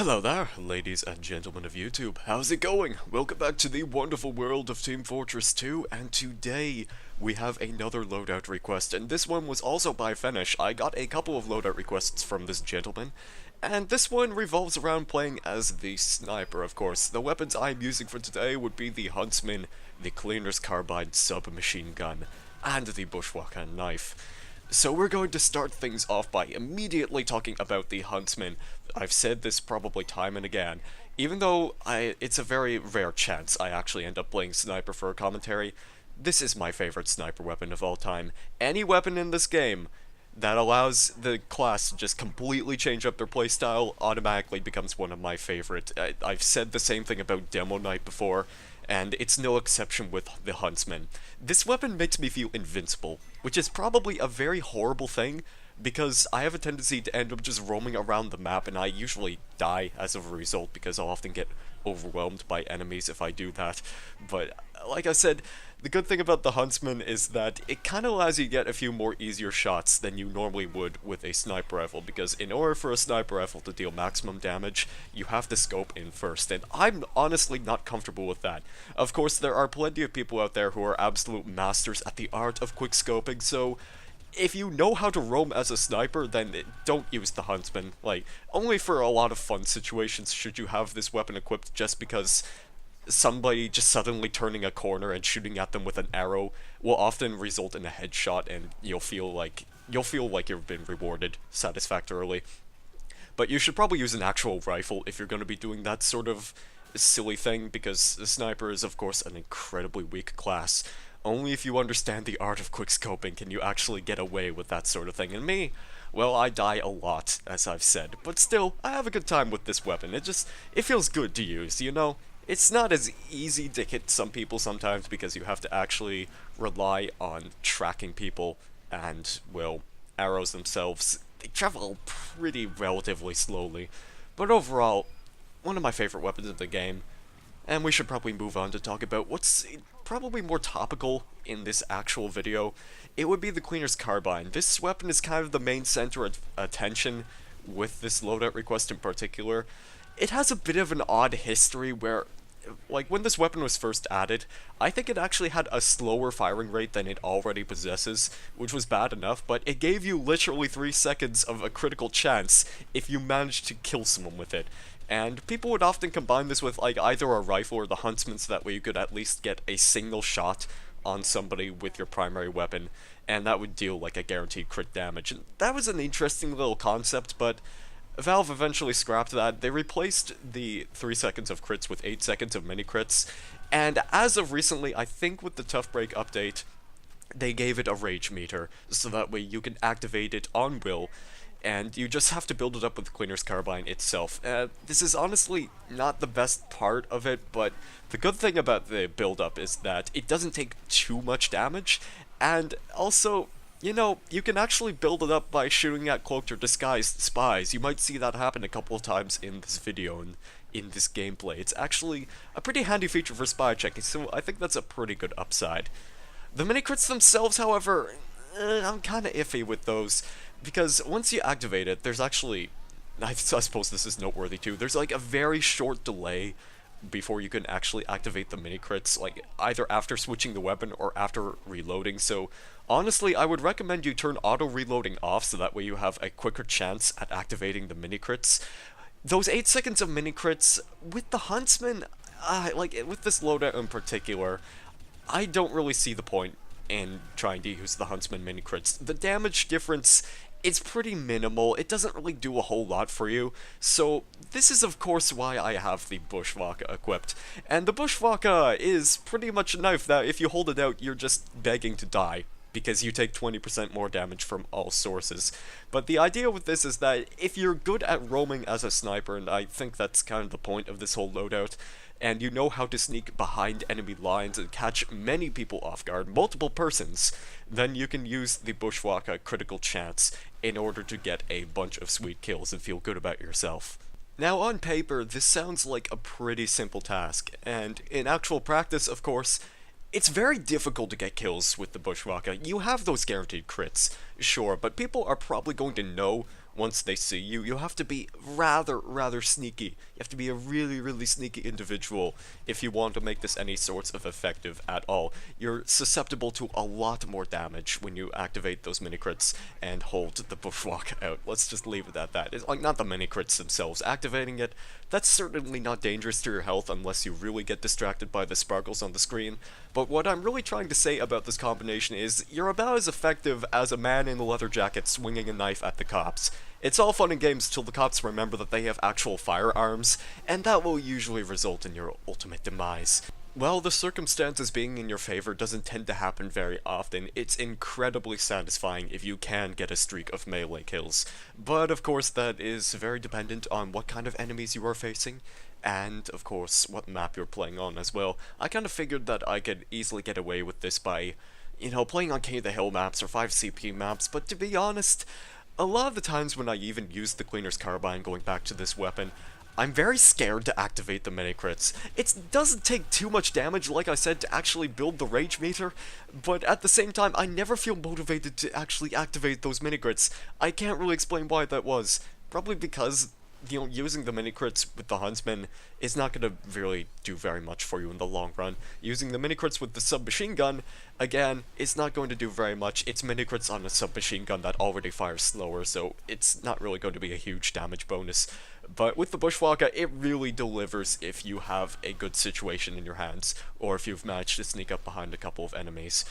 Hello there, ladies and gentlemen of YouTube. How's it going? Welcome back to the wonderful world of Team Fortress 2, and today we have another loadout request, and this one was also by Fennish. I got a couple of loadout requests from this gentleman, and this one revolves around playing as the sniper, of course. The weapons I'm using for today would be the Huntsman, the Cleaner's Carbine submachine gun, and the Bushwacka knife. So we're going to start things off by immediately talking about the Huntsman. I've said this probably time and again. Even though it's a very rare chance I actually end up playing sniper for a commentary, this is my favorite sniper weapon of all time. Any weapon in this game that allows the class to just completely change up their playstyle automatically becomes one of my favorite. I've said the same thing about Demo Knight before, and it's no exception with the Huntsman. This weapon makes me feel invincible, which is probably a very horrible thing, because I have a tendency to end up just roaming around the map, and I usually die as a result, because I'll often get overwhelmed by enemies if I do that. But, like I said, the good thing about the Huntsman is that it kind of allows you to get a few more easier shots than you normally would with a sniper rifle, because in order for a sniper rifle to deal maximum damage, you have to scope in first, and I'm honestly not comfortable with that. Of course, there are plenty of people out there who are absolute masters at the art of quick scoping, so if you know how to roam as a sniper, then don't use the Huntsman. Like, only for a lot of fun situations should you have this weapon equipped, just because somebody just suddenly turning a corner and shooting at them with an arrow will often result in a headshot, and you'll feel like you've been rewarded satisfactorily. But you should probably use an actual rifle if you're going to be doing that sort of silly thing, because the sniper is of course an incredibly weak class. Only if you understand the art of quickscoping can you actually get away with that sort of thing. And me, well, I die a lot, as I've said, but still, I have a good time with this weapon. It feels good to use, you know? It's not as easy to hit some people sometimes because you have to actually rely on tracking people, and, well, arrows themselves, they travel pretty relatively slowly. But overall, one of my favorite weapons of the game, and we should probably move on to talk about what's probably more topical in this actual video. It would be the Cleaner's Carbine. This weapon is kind of the main center of attention with this loadout request in particular. It has a bit of an odd history where, like, when this weapon was first added, I think it actually had a slower firing rate than it already possesses, which was bad enough, but it gave you literally 3 seconds of a critical chance if you managed to kill someone with it. And people would often combine this with, like, either a rifle or the Huntsman, so that way you could at least get a single shot on somebody with your primary weapon, and that would deal, like, a guaranteed crit damage. And that was an interesting little concept, but Valve eventually scrapped that. They replaced the 3 seconds of crits with 8 seconds of mini crits, and as of recently, I think with the Tough Break update, they gave it a rage meter, so that way you can activate it on will, and you just have to build it up with the Cleaner's Carbine itself. This is honestly not the best part of it, but the good thing about the build-up is that it doesn't take too much damage, and also, you know, you can actually build it up by shooting at cloaked or disguised spies. You might see that happen a couple of times in this video and in this gameplay. It's actually a pretty handy feature for spy checking, so I think that's a pretty good upside. The mini-crits themselves, however, I'm kinda iffy with those, because once you activate it, there's actually, I suppose this is noteworthy too, there's like a very short delay before you can actually activate the mini-crits, like either after switching the weapon or after reloading, so honestly I would recommend you turn auto-reloading off so that way you have a quicker chance at activating the mini-crits. Those 8 seconds of mini-crits, with the Huntsman, like with this loadout in particular, I don't really see the point in trying to use the Huntsman mini-crits. The damage difference is pretty minimal, it doesn't really do a whole lot for you, so this is of course why I have the Bushwacka equipped. And the Bushwacka is pretty much a knife that if you hold it out, you're just begging to die, because you take 20% more damage from all sources. But the idea with this is that if you're good at roaming as a sniper, and I think that's kind of the point of this whole loadout, and you know how to sneak behind enemy lines and catch many people off guard, multiple persons, then you can use the Bushwacka critical chance in order to get a bunch of sweet kills and feel good about yourself. Now, on paper, this sounds like a pretty simple task, and in actual practice, of course, it's very difficult to get kills with the Bushwacka. You have those guaranteed crits, sure, but people are probably going to know once they see you, you have to be rather sneaky. You have to be a really sneaky individual if you want to make this any sorts of effective at all. You're susceptible to a lot more damage when you activate those mini-crits and hold the Bushwacka out. Let's just leave it at that. It's like, not the mini-crits themselves. Activating it, that's certainly not dangerous to your health unless you really get distracted by the sparkles on the screen. But what I'm really trying to say about this combination is you're about as effective as a man in a leather jacket swinging a knife at the cops. It's all fun and games till the cops remember that they have actual firearms, and that will usually result in your ultimate demise. Well, the circumstances being in your favor doesn't tend to happen very often. It's incredibly satisfying if you can get a streak of melee kills. But of course that is very dependent on what kind of enemies you are facing, and of course what map you're playing on as well. I kind of figured that I could easily get away with this by, you know, playing on King of the Hill maps or 5CP maps, but to be honest, a lot of the times when I even use the Cleaner's Carbine, going back to this weapon, I'm very scared to activate the mini-crits. It doesn't take too much damage, like I said, to actually build the rage meter, but at the same time, I never feel motivated to actually activate those mini-crits. I can't really explain why that was. Probably because, you know, using the mini-crits with the Huntsman is not going to really do very much for you in the long run. Using the mini-crits with the submachine gun, again, it's not going to do very much. It's mini-crits on a submachine gun that already fires slower, so it's not really going to be a huge damage bonus. But with the Bushwacka, it really delivers if you have a good situation in your hands, or if you've managed to sneak up behind a couple of enemies.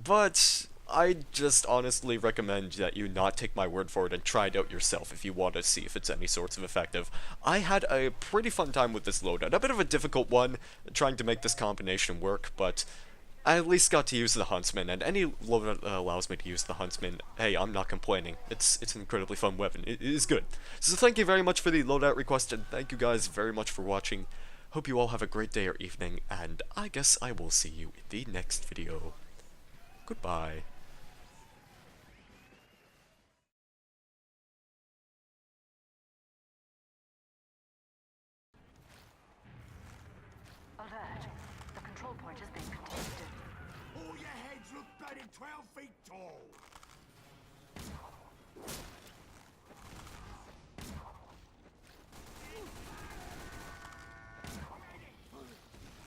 But I just honestly recommend that you not take my word for it and try it out yourself if you want to see if it's any sorts of effective. I had a pretty fun time with this loadout. A bit of a difficult one, trying to make this combination work, but I at least got to use the Huntsman, and any loadout that allows me to use the Huntsman, hey, I'm not complaining. It's an incredibly fun weapon. It is good. So thank you very much for the loadout request, and thank you guys very much for watching. Hope you all have a great day or evening, and I guess I will see you in the next video. Goodbye. Alert. The control point has been contested. All your heads look bloody 12 feet tall.